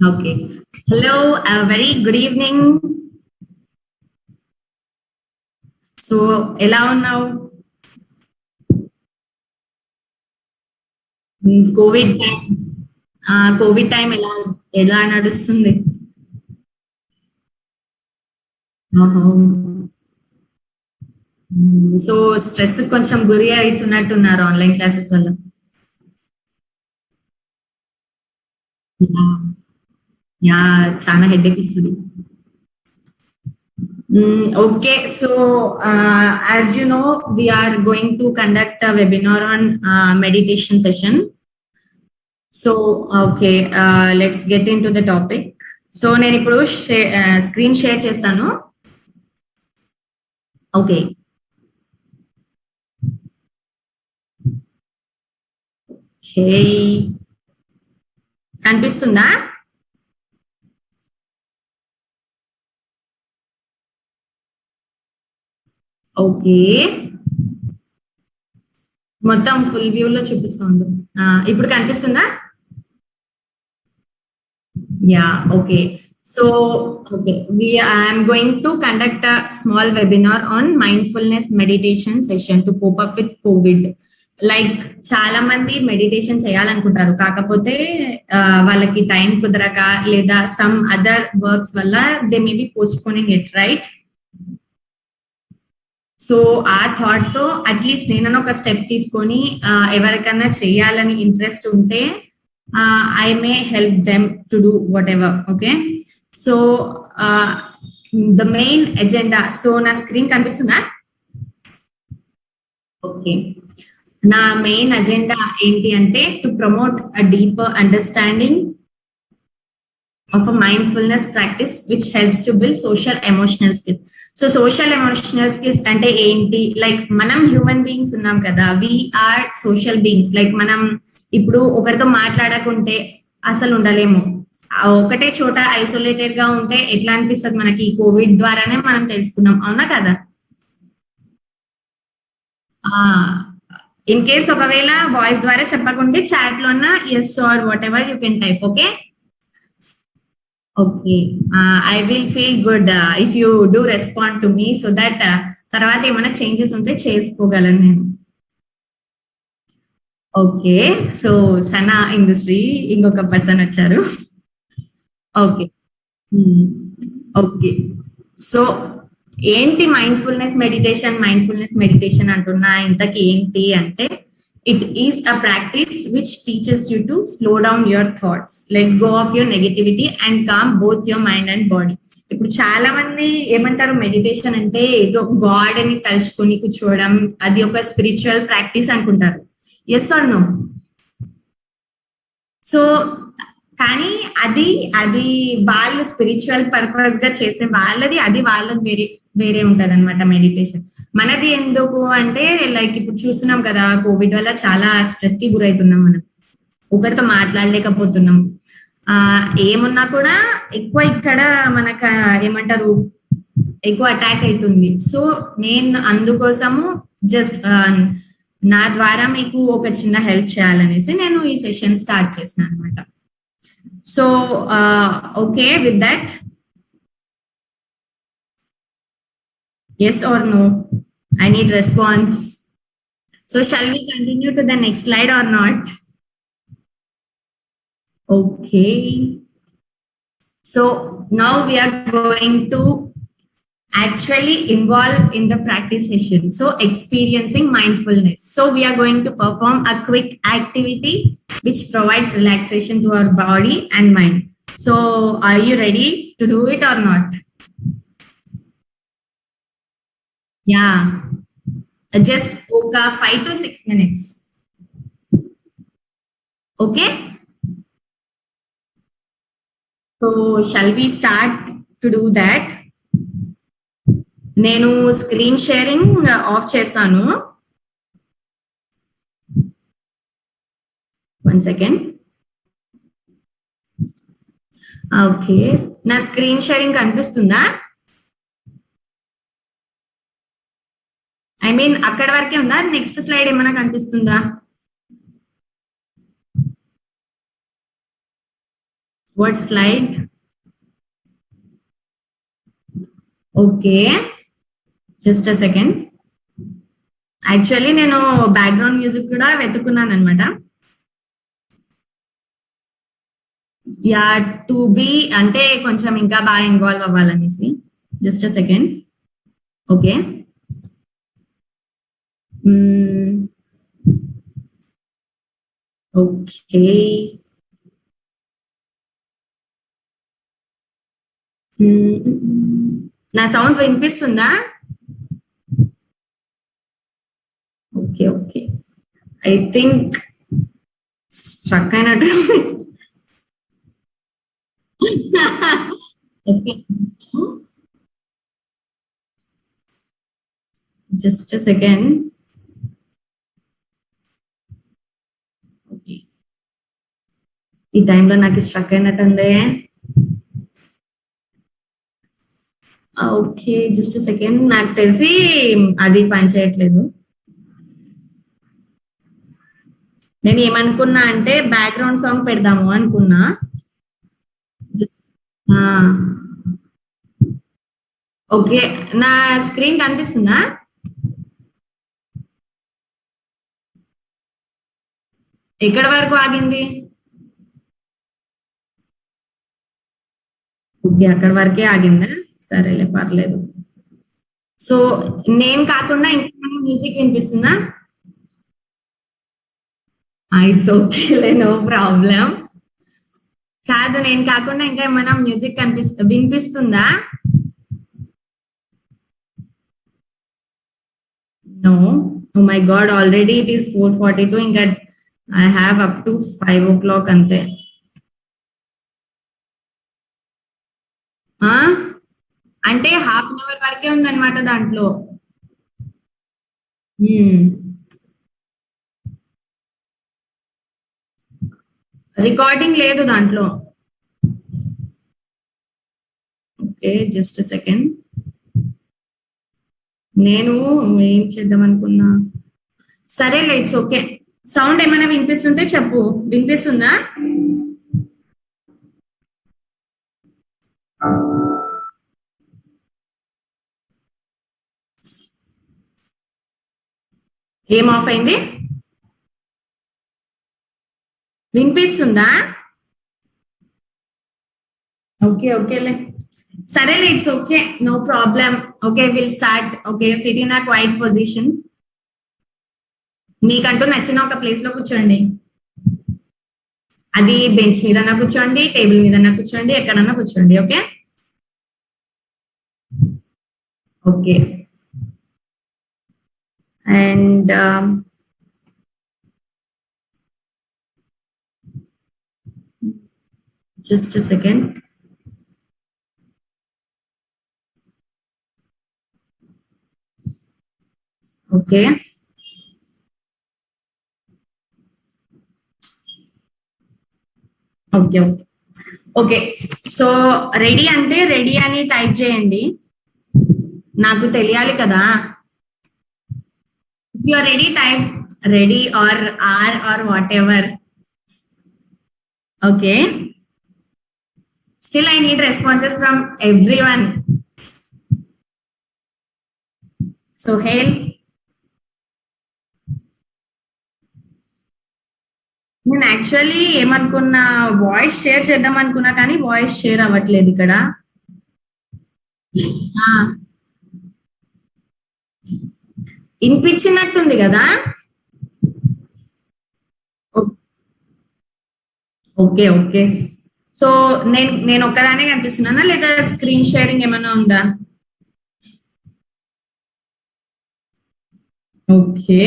Okay. Hello, a very good evening. So, ఎలా ఉన్నావు? Covid time Covid time ఎలా ఎలా నడుస్తుంది? ఓహో. సో స్ట్రెస్ కొంచెం గురి అవుతున్నట్టున్నారు ఆన్లైన్ క్లాసెస్ వల్ల. యా, యా, చాలా హెడేక్ ఇస్తుంది. Okay, so as you know, we are going to conduct a webinar on meditation session. So, okay, let's get into the topic. So, నేను ఇప్పుడు స్క్రీన్ షేర్ చేస్తాను. Okay. కనిపిస్తుందా? Okay, మొత్తం full view లో చూపిస్తుంది. ఇప్పుడు కనిపిస్తుందా? Yeah, okay. So, okay, I am going to conduct a small webinar on mindfulness meditation session to cope up with COVID. Like చాలా మంది మెడిటేషన్ చేయాలనుకుంటారు, కాకపోతే వాళ్ళకి టైం కుదరక లేదా సమ్ అదర్ వర్క్స్ వల్ల they may be postponing it, right? So ఆ thought తో అట్లీస్ట్ నేను ఒక స్టెప్ తీసుకొని ఎవరికైనా చేయాలని ఇంట్రెస్ట్ ఉంటే I may help them to do whatever. Okay, so the main agenda. So na screen కనిపిస్తుందా? Okay, నా మెయిన్ అజెండా ఏంటి అంటే to promote a deeper understanding of a mindfulness practice which helps to build social emotional skills. So social emotional skills అంటే ఏంటి? Like మనం human beings ఉన్నాం కదా, we are social beings. Like మనం ఇప్పుడు ఒకరితో మాట్లాడకుంటే అసలు ఉండలేము. ఒకటే చోట ఐసోలేటెడ్ గా ఉంటే ఎట్లా అనిపిస్తుంది మనకి? కోవిడ్ ద్వారానే మనం తెలుసుకున్నాం, అవునా కదా? ఇన్ కేస్ ఒకవేళ వాయిస్ ద్వారా చెప్పకుంటే చాట్ లోన yes or whatever you can type. Okay, okay, I will feel good if you do respond to me, so that తర్వాత ఏమైనా చేంజెస్ ఉంటే చేసుకోగలను నేను. ఓకే, సో సనా ఇండస్ట్రీ ఇంకొక పర్సన్ వచ్చారు. Okay, okay. సో ఏంటి మైండ్ఫుల్నెస్ మెడిటేషన్ అంటున్నా, ఇంతకీ ఏంటి అంటే it is a practice which teaches you to slow down your thoughts, let go of your negativity and calm both your mind and body. ఇప్పుడు చాలా మంది ఏమంటారు, మెడిటేషన్ అంటే ఏదో గాడ్ అని తలుచుకొని కూర్చోవడం, అది ఒక స్పిరిచువల్ ప్రాక్టీస్ అనుకుంటారు. Yes or no? సో కానీ అది అది వాళ్ళు స్పిరిచువల్ పర్పస్ గా చేసే వాళ్ళది, అది వాళ్ళది వేరే వేరే ఉంటది అనమాట మెడిటేషన్. మనది ఎందుకు అంటే లైక్ ఇప్పుడు చూస్తున్నాం కదా, కోవిడ్ వల్ల చాలా స్ట్రెస్ కి గురవుతున్నాం, మనం ఒకరితో మాట్లాడలేకపోతున్నాం. ఏమున్నా కూడా ఎక్కువ ఇక్కడ మనకు ఏమంటారు, ఎక్కువ అటాక్ అవుతుంది. సో నేను అందుకోసము జస్ట్ నా ద్వారా మీకు ఒక చిన్న హెల్ప్ చేయాలనేసి నేను ఈ సెషన్ స్టార్ట్ చేసిన అనమాట. So okay with that, yes or no? I need response. So shall we continue to the next slide or not? Okay, so now we are going to actually involve in the practice session, so experiencing mindfulness. So we are going to perform a quick activity which provides relaxation to our body and mind. So are you ready to do it or not? Yeah, just 5 to 6 minutes. Okay, so shall we start to do that? నేను screen sharing of చేస్తాను. 1 second. Okay, నా screen sharing కనిపిస్తుందా? I mean అక్కడ వరకే ఉందా? Next slide ఏమైనా కనిపిస్తుందా? What slide? Okay, just a second. Actually నేను బ్యాక్గ్రౌండ్ మ్యూజిక్ కూడా వెతుకున్నాను అనమాట. యా టు బి అంటే కొంచెం ఇంకా బాగా ఇన్వాల్వ్ అవ్వాలనేసి. Just a second. Okay, okay, నా సౌండ్ వినిపిస్తుందా? Okay, okay, I think struck అయినట్టు. Okay, just second. ఓకే, ఈ టైంలో నాకు స్ట్రక్ అయినట్టుంది. Okay, just second. నాకు తెలిసి అది పని చేయట్లేదు. నేను ఏమనుకున్నా అంటే బ్యాక్గ్రౌండ్ సాంగ్ పెడదాము అనుకున్నా. ఓకే, నా స్క్రీన్ కనిపిస్తుందా? ఎక్కడి వరకు ఆగింది? ఓకే, అక్కడి వరకే ఆగిందా? సరేలే, పర్లేదు. సో నేను కాకుండా ఇంకా మ్యూజిక్ వినిపిస్తుందా? ఇట్స్ ఓకేలే, నో ప్రాబ్లం. కాదు, నేను కాకుండా ఇంకా ఏమైనా మ్యూజిక్ వినిపిస్తుందా? No. Oh my god, already it is 4:42. ఇంకా I have up to 5 o'clock అంతే. అంటే హాఫ్ అన్ అవర్ వరకే ఉందన్నమాట దాంట్లో. రికార్డింగ్ లేదు దాంట్లో. Okay, just second. నేను ఏం చేద్దాం అనుకున్నా. సరేలే, ఇట్స్ ఓకే. సౌండ్ ఏమైనా వినిపిస్తుంటే చెప్పు. వినిపిస్తుందా? ఏం ఆఫ్ అయింది? వినిపిస్తుందా? ఓకే, ఓకేలే, సరేలే, it's okay, no problem. Okay, will start. Okay, sit in a quiet position. మీకంటూ నచ్చిన ఒక ప్లేస్ లో కూర్చోండి. అది బెంచ్ మీదన్నా కూర్చోండి, టేబుల్ మీదన్నా కూర్చోండి, ఎక్కడన్నా కూర్చోండి. Okay, okay. And just a second. Okay, okay, okay, okay. So ready అంటే రెడీ అని టైప్ చేయండి, నాకు తెలియాలి కదా. If you are ready, type ready or or whatever. Okay, still I need responses from everyone. So హేల్. నేను actually ఏమనుకున్నా, voice share చేద్దాం అనుకున్నా, కానీ వాయిస్ షేర్ అవ్వట్లేదు ఇక్కడ. వినిపించినట్టుంది కదా. Okay, okay. సో నేను ఒక్కదానే కనిపిస్తున్నానా, లేదా స్క్రీన్ షేరింగ్ ఏమైనా ఉందా? Okay,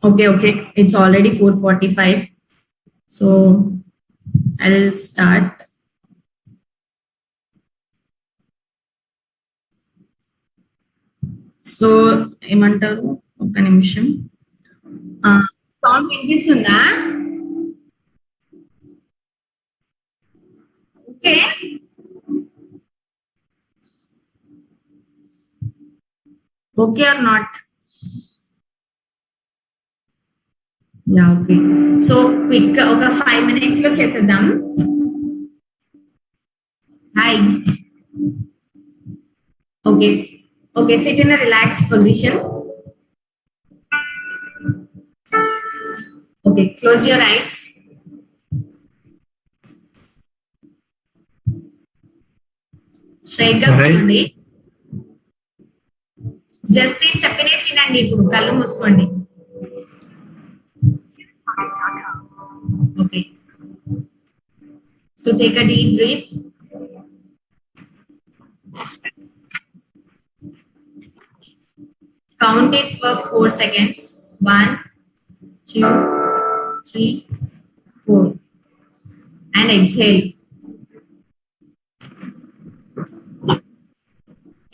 okay, okay, it's already 4:45. So I start. So ఏమంటారు, ఒక్క నిమిషం. సౌండ్ వినిపిస్తుందా? Okay, okay or not? Ya okay so quick ఒక 5 minutes లో చేసేద్దాం hi okay okay sit in a relaxed position okay close your eyes straight గా కూర్చోండి just నేను చెప్పినది వినండి ఇప్పుడు కళ్ళు మూసుకోండి okay so take a deep breath count it for 4 seconds 1 2 3 4 and exhale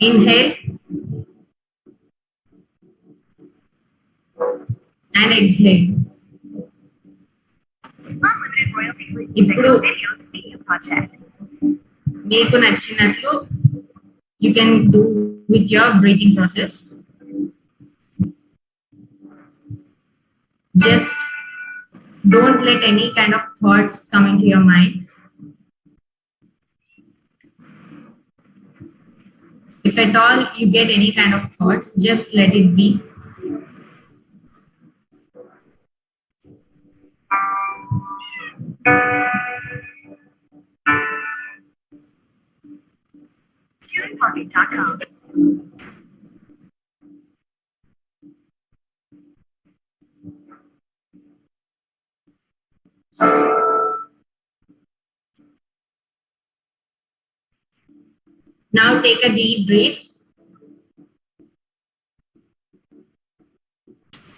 inhale and exhale ఇప్పుడు మీకు నచ్చినట్లు you can do with your breathing process just don't let any kind of thoughts come into your mind if at all you get any kind of thoughts just let it be TunePocket.com. Now take a deep breath.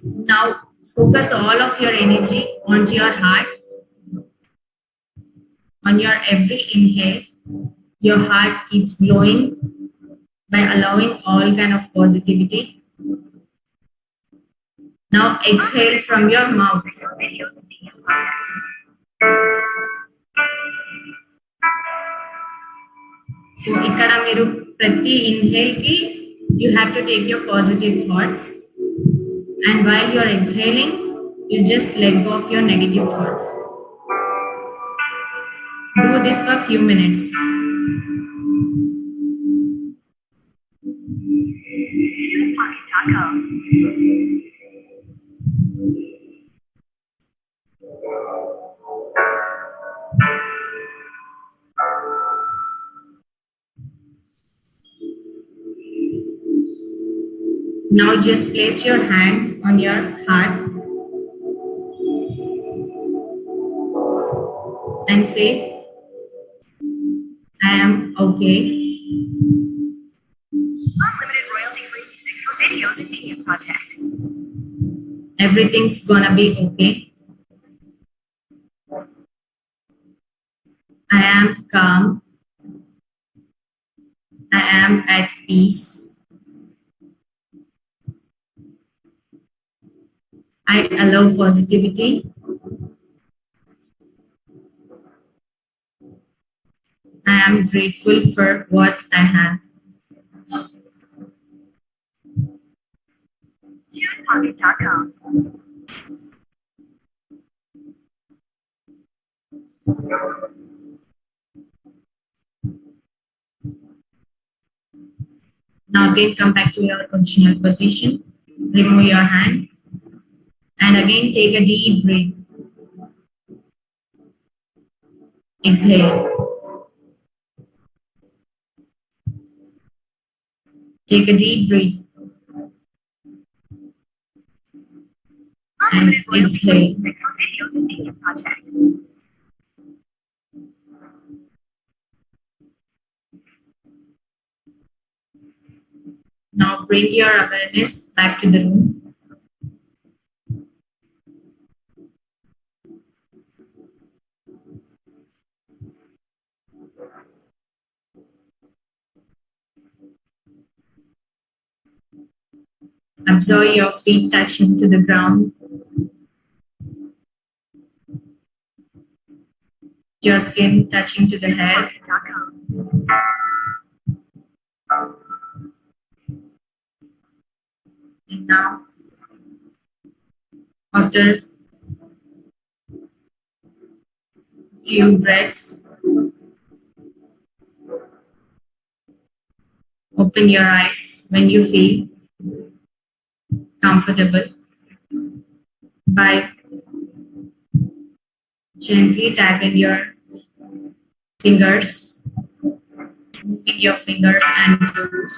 Now focus all of your energy onto your heart. On your every inhale, your heart keeps glowing by allowing all kind of positivity. Now exhale from your mouth. So ikkada meeru prati inhale ki you have to take your positive thoughts and while you are exhaling you just let go of your negative thoughts. Do this for a few minutes. TunePocket.com. Now just place your hand on your heart and say, I am okay. Unlimited royalty-free music for videos and media projects. Everything's gonna be okay. I am calm. I am at peace. I allow positivity. I am grateful for what I have. TunePocket.com. Now again come back to your original position. Remove your hand. And again take a deep breath. Exhale. Take a deep breath. And exhale. Now bring your awareness back to the room. Observe your feet touching to the ground. Your skin touching to the head. And now, after few breaths. Open your eyes when you feel comfortable by gently tapping your fingers, moving your fingers and toes.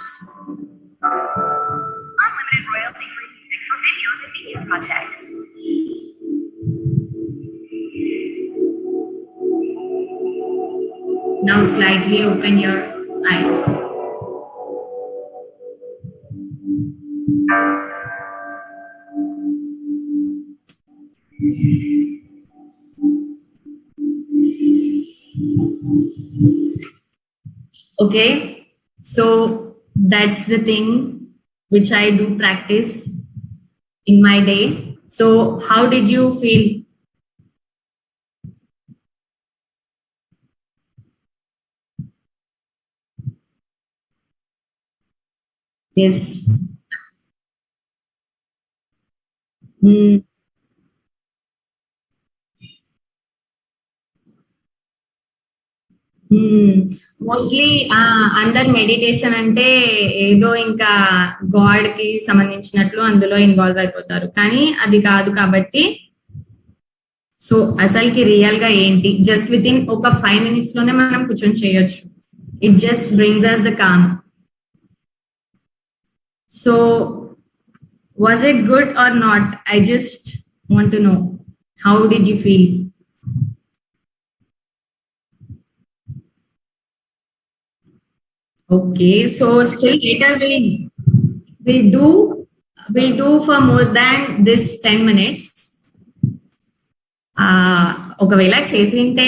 Unlimited royalty-free music for videos and media projects. Now slightly open your eyes. Okay, so that's the thing which I do practice in my day. So, how did you feel? Yes. Hmm. Mostly అందరు meditation అంటే ఏదో ఇంకా God కి సంబంధించినట్లు అందులో involve అయిపోతారు కానీ అది కాదు కాబట్టి సో అసలుకి రియల్ గా ఏంటి జస్ట్ విత్ ఇన్ ఒక 5 minutes లోనే మనం కూర్చొని చేయొచ్చు it just brings us the calm so was it good or not I just want to know how did you feel okay so still later we'll do we'll do for more than this 10 minutes ఒకవేళ చేసింటే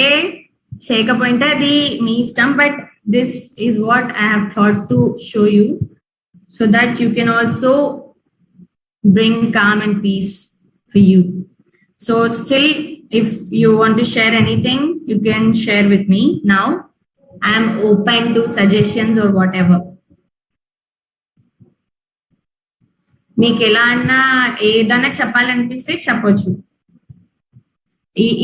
చేయకపోయింటే అది మీ ఇష్టం but this is what I have thought to show you so that you can also bring calm and peace for you so still if you want to share anything you can share with me now I am open to suggestions or whatever మీకు ఎలా అన్నా ఏదైనా చెప్పాలనిపిస్తే చెప్పొచ్చు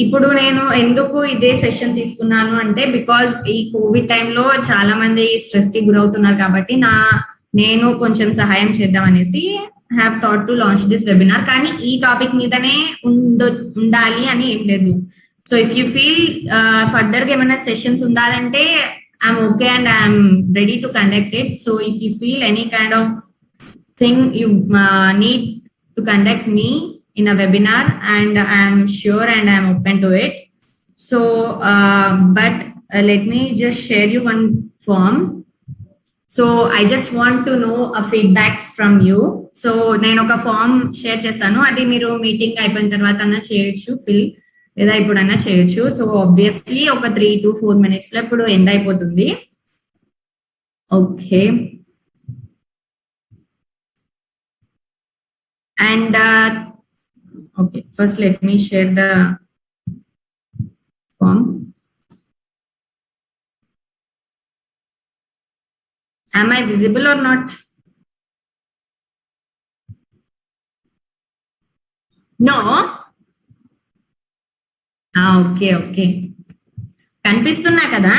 ఇప్పుడు నేను ఎందుకు ఇదే session తీసుకున్నాను అంటే బికాజ్ ఈ కోవిడ్ టైంలో చాలా మంది స్ట్రెస్ కి గురవుతున్నారు కాబట్టి నేను కొంచెం సహాయం చేద్దాం అనేసి have thought to launch this webinar కానీ ఈ టాపిక్ మీదనే ఉండాలి అని ఏం లేదు so if you feel further గా ఏమైనా సెషన్స్ ఉండాలంటే I'm okay and I'm ready to conduct it so if you feel any kind of thing you need to conduct me in a webinar and I am sure and I am open to it. So, but let me just share you one form. So I just want to know a feedback from you. So నేను ఒక form share చేస్తాను అది మీరు meeting అయిపోయిన తర్వాత అన్నా చేయొచ్చు fill లేదా ఇప్పుడన్నా చేయొచ్చు సో ఆబ్వియస్లీ ఒక 3 to 4 minutes లో ఇప్పుడు ఎండ్ అయిపోతుంది okay and okay first let me share the form am I visible or not no okay కనిపిస్తున్నా కదా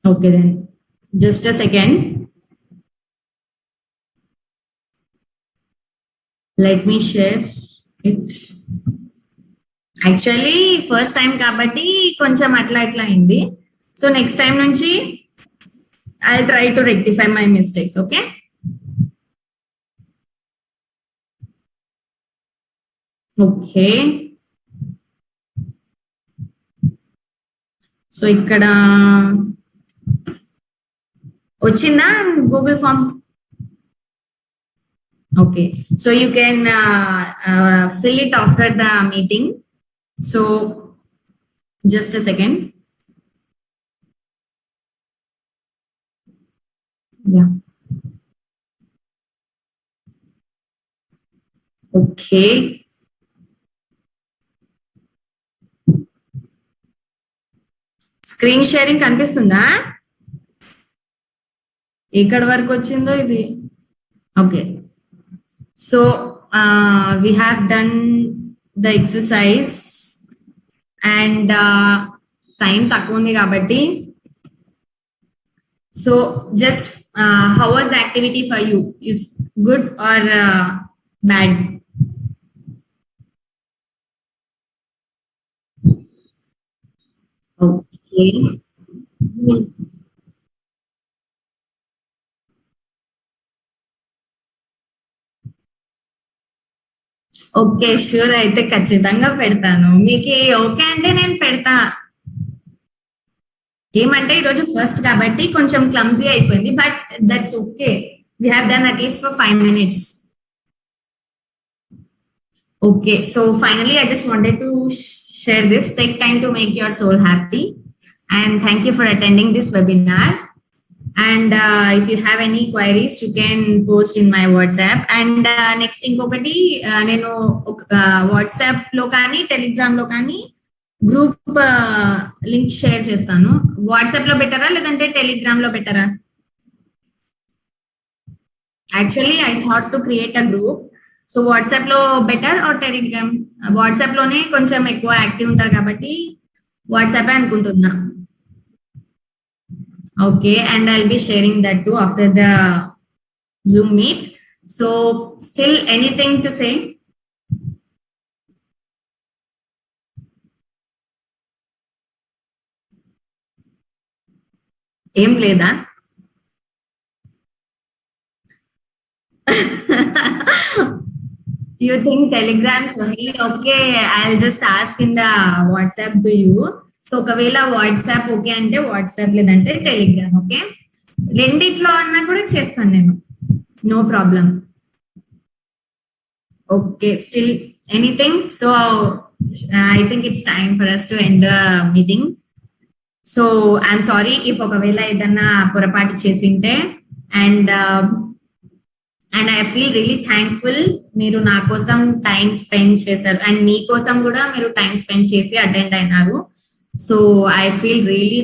okay then just a second let me share it actually first time కాబట్టి కొంచెం అట్లా అయింది so next time నుంచి I try to rectify my mistakes okay okay so ఇక్కడ వచ్చిందా Google form okay so you can fill it after the meeting so just a second yeah okay screen sharing కనిపిస్తుందా ఎక్కడి వరకు వచ్చిందో ఇది okay so we have done the exercise and time తక్కువ ఉంది కాబట్టి so just how was the activity for you, is good or bad? Okay. Okay, sure, అయితే ఖచ్చితంగా పెడతాను. మీకు ఓకే అంటే నేను పెడతా. ఏమంటే ఈరోజు ఫస్ట్ కాబట్టి కొంచెం క్లమ్జీ అయిపోయింది, but that's okay. We have done at least for 5 minutes. Okay, so finally, I just wanted to share this. Take time to make your soul happy. And thank you for attending this webinar. And if you have any queries, you can post in my WhatsApp. And next ఇంకొకటి నేను WhatsApp లో కానీ Telegram లో కానీ group link share చేస్తాను. WhatsApp లో బెటరా లేదంటే టెలిగ్రామ్ లో బెటరా? Actually I thought to create a group. So WhatsApp లో బెటర్ ఆర్ టెలిగ్రామ్? వాట్సాప్ లోనే కొంచెం ఎక్కువ యాక్టివ్ ఉంటారు కాబట్టి వాట్సాప్ అనుకుంటున్నా. Okay, and I'll be sharing that to after the Zoom meet. So still anything to say? ఏం లేదా? You think Telegram, Swahili? Okay, I'll just ask in the WhatsApp to you. So ఒకవేళ WhatsApp okay అంటే WhatsApp, లేదంటే Telegram. Okay, రెండిట్లో అన్నా కూడా చేస్తాను నేను, no problem. Okay, still anything? So I think it's time for us to end the meeting. So I'm sorry if ఒకవేళ ఏదన్నా పొరపాటు చేసింటే. And and I feel really thankful, మీరు నా కోసం టైం స్పెండ్ చేశారు అండ్ మీకోసం కూడా మీరు టైం స్పెండ్ చేసి అటెండ్ అయినారు. So I feel really